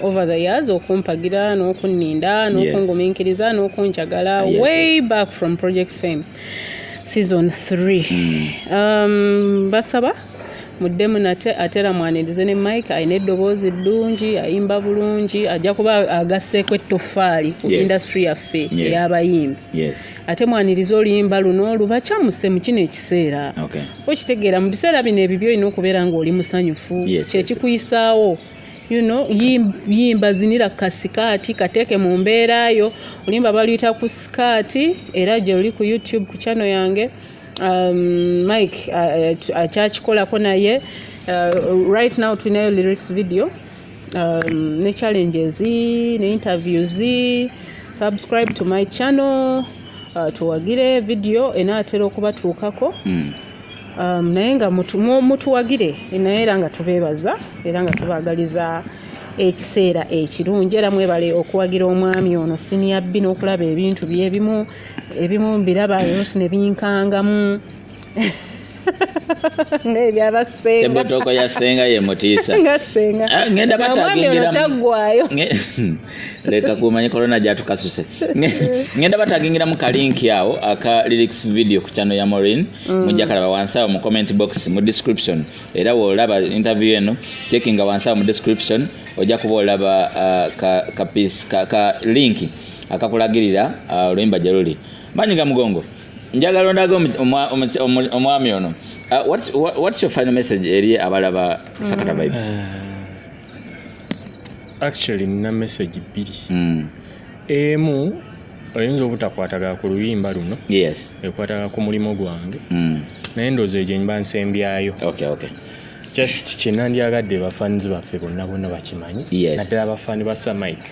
Speaker 2: over the years okumpagira n'okunninda n'okungumiikiriza n'okunjagala way back from Project Fame season 3. Basaba muddemu atera mwanirize ne Mike ayina eddoboozi ddungi ayimba bulungi ajja kuba agasseeko ettofaali ku industry yaffe ey'abayimbi. Ate mwanirize oluyimba luno lubakyamuse mu kino ekiseera. Okitegeera mu biseera bino ebibyo olina okubeera ng'oli musanyufu kyekikuyisaawo. Yimba zinira kasikaati kateeke mu mbeerayo olimba baluyita ku sikaati era gye luli ku YouTube ku channel yange. Mike akyakikolako naye right now tulinayo lyrics video ne challenges ne interviews. Subscribe to my channel tuwagire video enaatera okubatuukako. Naye nga mutuwagire naye era nga tubeebaza era nga tubaagaliza ekiseera ekirungi era mwebale okuwagira omwami ono senior B n'okulaba ebintu byebimu mbiraba yose ne binkangamu ng'ebyabasenga
Speaker 1: emotoko yasenga ye mutiisa
Speaker 2: ngasenga
Speaker 1: ngenda batagingira
Speaker 2: kyagwayo
Speaker 1: leka kumanya corona jatukasuse ngenda batagingira mu kalinki awo aka lyrics video ku channel ya Maureen mujja kalaba wansawo mu comment box mu description era wolaba interview eno checking wansawo mu description ojja kuba olaba ka piece ka linki akakulagirira oluyimba jaluli Manyiga Mugongo njagala ondaga omwami ono. What's your final message eri abalaba Sakata Vibes?
Speaker 3: Actually nina message bbiri. Emu oyinza obutakwataga ku luyimba luno.
Speaker 1: Yes.
Speaker 3: Ekwataga ku mulimo gwange. Naye ndowooza egyo mba nsembyayo.
Speaker 1: Okay.
Speaker 3: Just kyenandyagadde bafaanizi baffe bonna bakimanyi. Naddala abafaani ba Sir Mike.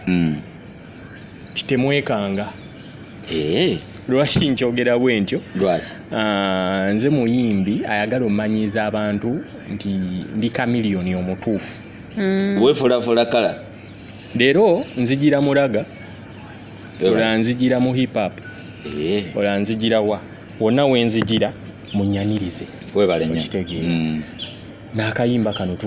Speaker 3: Titemwekanga. Lwaki nkyogera bwe ntyo? Nze muyimbi ayagala omanyiza abantu nti ndi kamiliyoni omutuufu.
Speaker 1: Weefulafula kala.
Speaker 3: Leero nzigira mulaga. Ola nzigira mu hip hop. Ola nzigira wa. Wonna wenzigira munyanirize.
Speaker 1: Webale nnyo.
Speaker 3: N'akayimba kano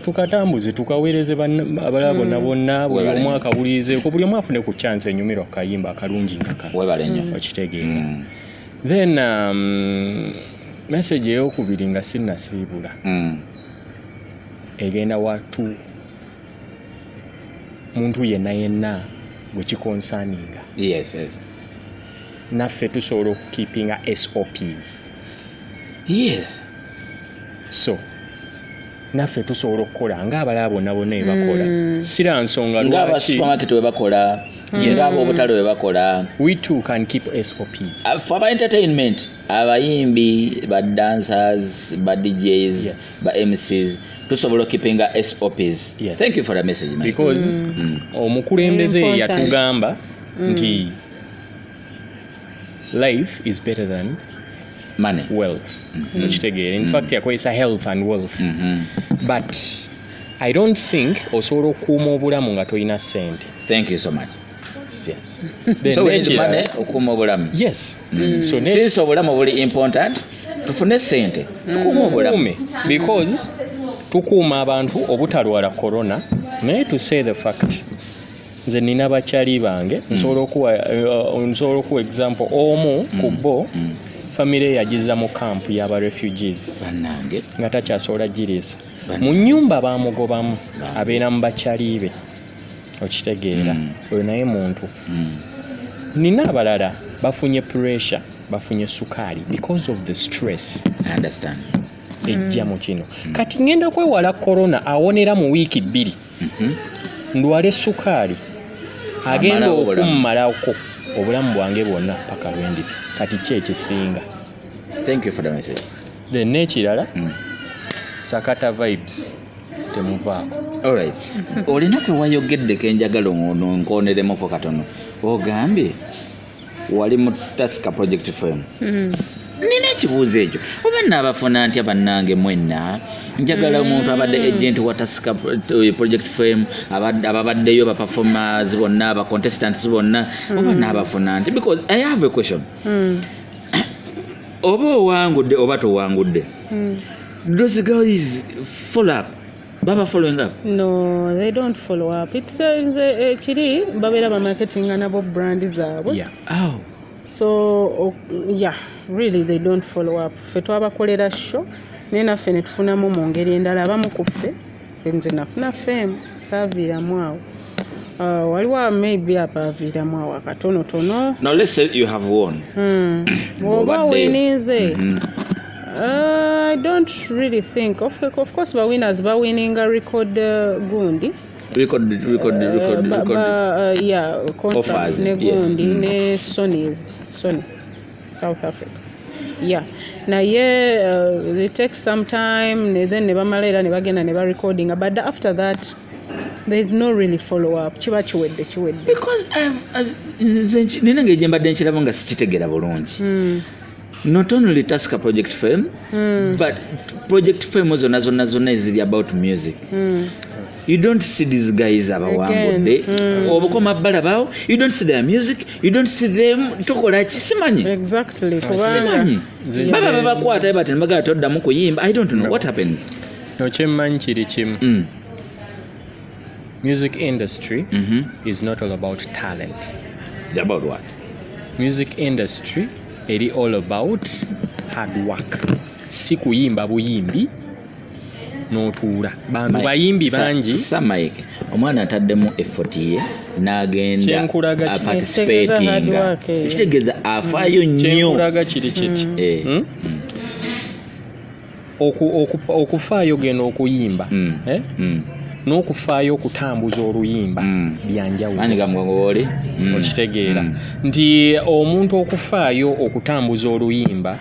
Speaker 3: tukatambuze tukaweereze abalala bonna buli omu akawulirizeeko buli omu afune ku chance enyumirwa ku kayimba akalungi nga kano.
Speaker 1: Webale nnyo.
Speaker 3: Okitegeera. Then message ey'okubiri nga sinnasiibula egenda watu muntu yenna gwe kikonsaninga.
Speaker 1: Yes.
Speaker 3: Naffe tusobola okukeepinga SOPs.
Speaker 1: Yes.
Speaker 3: So naffe tusobola okukola ng'abalala bonna bonna bwe bakola sira nsonga
Speaker 1: ng'aba supermarket bwe bakola ng'aba obutale bwe bakola
Speaker 3: we too can keep SOPs
Speaker 1: for aba entertainment abayimbi ba dancers ba DJs ba MCs tusobola keepinga SOPs. Thank you for the message, Mike.
Speaker 3: Because omukulembeze yatugamba nti life is better than
Speaker 1: money,
Speaker 3: wealth. In fact, yakozesa health and wealth. But I don't think osobola okuuma obulamu nga toyina ssente.
Speaker 1: Thank you so much.
Speaker 3: Yes.
Speaker 1: So we need money okuuma obulamu.
Speaker 3: Yes.
Speaker 1: So since obulamu buli important, tufune ssente tukuuma obulamu.
Speaker 3: Because tukuuma abantu obutalwala corona, naye to say the fact nze nina bakyali bange nsobola okuwa example omu ku bo family yagiza mu camp y'aba refugees
Speaker 1: bannange
Speaker 3: nga takyasobola giriisa mu nnyumba baamugobamu abeera mu bakyali be okitegeera oyo naye muntu nina abalala bafunye pressure bafunye sukaali because of the stress.
Speaker 1: I understand.
Speaker 3: Ejja mu kino kati ngenda kwewala corona awonera mu wiiki 2 ndwale sukaali agenda okummalako obulamu bwange bwonna paka lwendifu kati kyekisinga.
Speaker 1: Thank you for the message.
Speaker 3: Then nekirala sakata vibes temuvaako.
Speaker 1: Alright. Olinake wayogedde kenjagala nkoneremoko katono ogambye wali mu Tusker Project Firm. Nina ekibuuzo ekyo oba naabafuna ntya bannange mwenna njagala omuntu abadde agent wa Tusker Project Firm ababaddeyo ba performers bonna ba contestants bonna oba naabafuna ntya because I have a question. Oba owangudde oba towangudde those guys follow up baba following up?
Speaker 2: No, they don't follow up. It's chiri babera ba marketing nabo brand zaabwe.
Speaker 3: Yeah.
Speaker 1: Oh.
Speaker 2: So yeah, really they don't follow up. Fe twabakolera show nena fe netufunamu mu ngeri endala abamu ku ffe nze nafuna fame saaviramu awo. Waliwo maybe apaaviramu awo akatonotono.
Speaker 1: Now let's say you have won.
Speaker 2: Oba wininze. I don't really think. Of course, the winners are winning a record gundi.
Speaker 1: Record.
Speaker 2: Yeah, contract ne gundi ne Sony, South Africa. Yeah. Now they take some time. Then never malera, never again, never recording. But after that, there is no really follow up. Chiwedde.
Speaker 1: Because nina ngejemba denchira nga sikitegera bulungi. Not only Tusker Project Firm, but Project Firm was zonna is about music. You don't see these guys abawangudde obukoma bbala bawo, you don't see their music, you don't see them tukola kisimanyi.
Speaker 2: Exactly.
Speaker 1: Baba bakwata ebati mbagala toddamu kuyimba. I don't know what happens.
Speaker 3: No kyemmanyi kiri kimu. Music industry is not all about talent.
Speaker 1: It's about what?
Speaker 3: Music industry is all about hard work. Si kuyimba buyimbi n'otuula. Bantu bayimbi bangi.
Speaker 1: Mike, omwana ataddemu effort ye n'agenda participating. Kitegeeza afaayo nnyo.
Speaker 3: Kyenkulaga kiri kiti. Okufaayo genda okuyimba. N'okufaayo okutambuza oluyimba byanjawulo.
Speaker 1: Ani gamugoli
Speaker 3: okitegeera nti omuntu okufaayo okutambuza oluyimba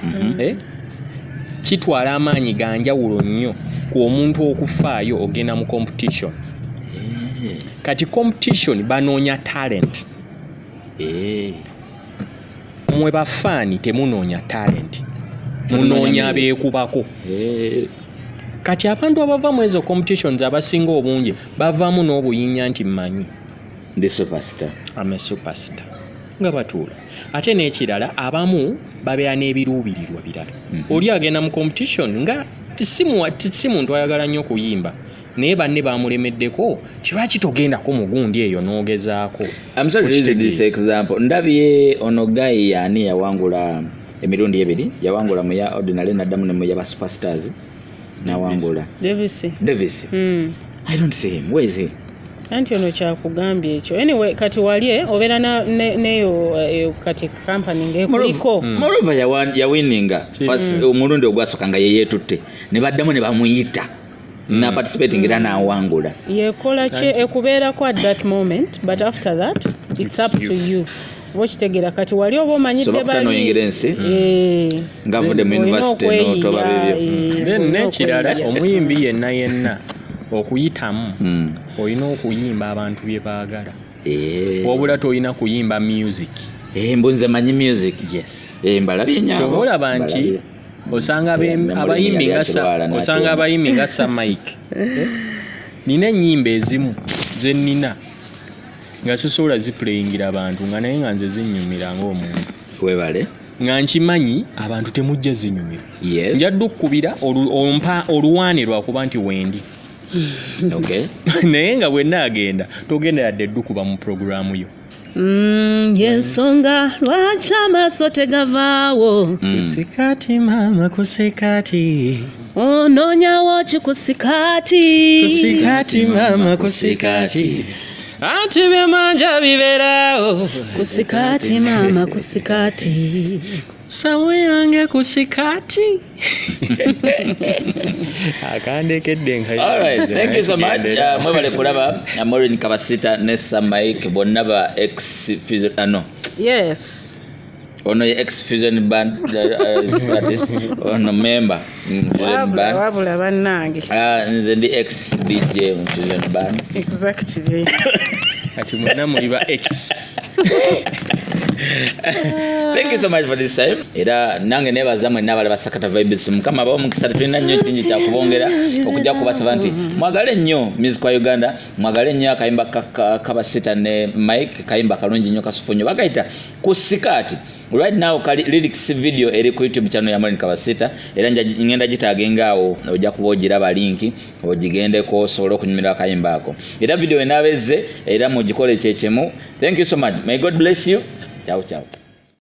Speaker 3: kitwala amaanyi ganjawulo nnyo ku omuntu okufaayo ogenda mu competition. Kati competition banoonya talent. Mwe bafaani temunoonya talent, munoonya beekubako. Kati abantu abava mu ezo competitions abasinga obungi bavaamu n'obuyinnya nti mmanyi
Speaker 1: the superstar.
Speaker 3: I'm a superstar nga batuula. Ate n'ekirala abamu babeera n'ebiruubirirwa birala. Oli agenda mu competition nga si muntu ayagala nnyo kuyimba naye banne bamulemeddeko kibaki togendako mu gundi eyo n'ogezaako.
Speaker 1: I'm sorry to use this example. Ndabye ono guy yani yawangula emirundi ebiri, yawangula mu ya ordinary naddamu ne mu ya superstars. Nawangula Davis. I don't see him. Where is he?
Speaker 2: Anti ono kyakugambye ekyo. Anyway, kati wali obeera neyo kati company ngekuliko.
Speaker 1: Moreover ya winninga first omulundi ogwasooka nga yeyeetutte ne baddamu ne bamuyita na participating era nawangula
Speaker 2: yekola che ekubeerako at that moment but after that it's up to you bokitegera kati wali oba omanyidde
Speaker 1: bali ngavudde mu university n'otoba bibyo
Speaker 3: then nekirala omuyimbi yenna okuyitamu olina okuyimba abantu bye baagala wabula tolina kuyimba music
Speaker 1: mbunze manyi music
Speaker 3: yes
Speaker 1: mbalabye nnyo
Speaker 3: olaba nti osanga abayimbi nga Sam Mike nina ennyimba ezimu ze nnina nga sisobola ziplayingira abantu nga naye nga nze zinnyumira ng'omuntu
Speaker 1: webale
Speaker 3: nga nkimanyi abantu temujja zinyumira
Speaker 1: yes.
Speaker 3: njadde okkubira ompa oluwaane lwakuba nti wendi
Speaker 1: okay.
Speaker 3: naye nga bwe naagenda togenda yadde eddukuba mu programu yo
Speaker 2: yensonga lwaki amaaso tegavaawo
Speaker 3: kusikati mama kusikati
Speaker 2: onoonyawo ki kusikati
Speaker 3: mama kusikati anti byemanja bibeerawo
Speaker 2: kusikati mama kusikati
Speaker 3: sawe yange kusikati akandekedde nka
Speaker 1: alright thank you so much mwebale kulaba Maureen Kabasita ne Sam Mike bonna ba ex no
Speaker 2: yes
Speaker 1: ono ye ex fusion band artist ono member band
Speaker 2: wabula bannange
Speaker 1: nze ndi ex DJ fusion band
Speaker 2: exactly
Speaker 3: ati mwana muliba ex
Speaker 1: thank you so much for this time era nange nebaza mwe nabale basakata vibes mukama bawo mukisatu tulina nnyo kinyi kya kubongera okujja kubasaba nti mwagale nnyo music wa Uganda mwagale nnyo akayimba Kabasita ne Mike kayimba kalungi nnyo kasufunyo bakaita kusikati right now kali lyrics video eri ku YouTube channel ya Maureen Kabasita era ngenda gitagengawo ojja kubogiraba link ojigendeko osobola okunyumira akayimba ako era video enabeze era mugikole kyekemu thank you so much may God bless you ciao ciao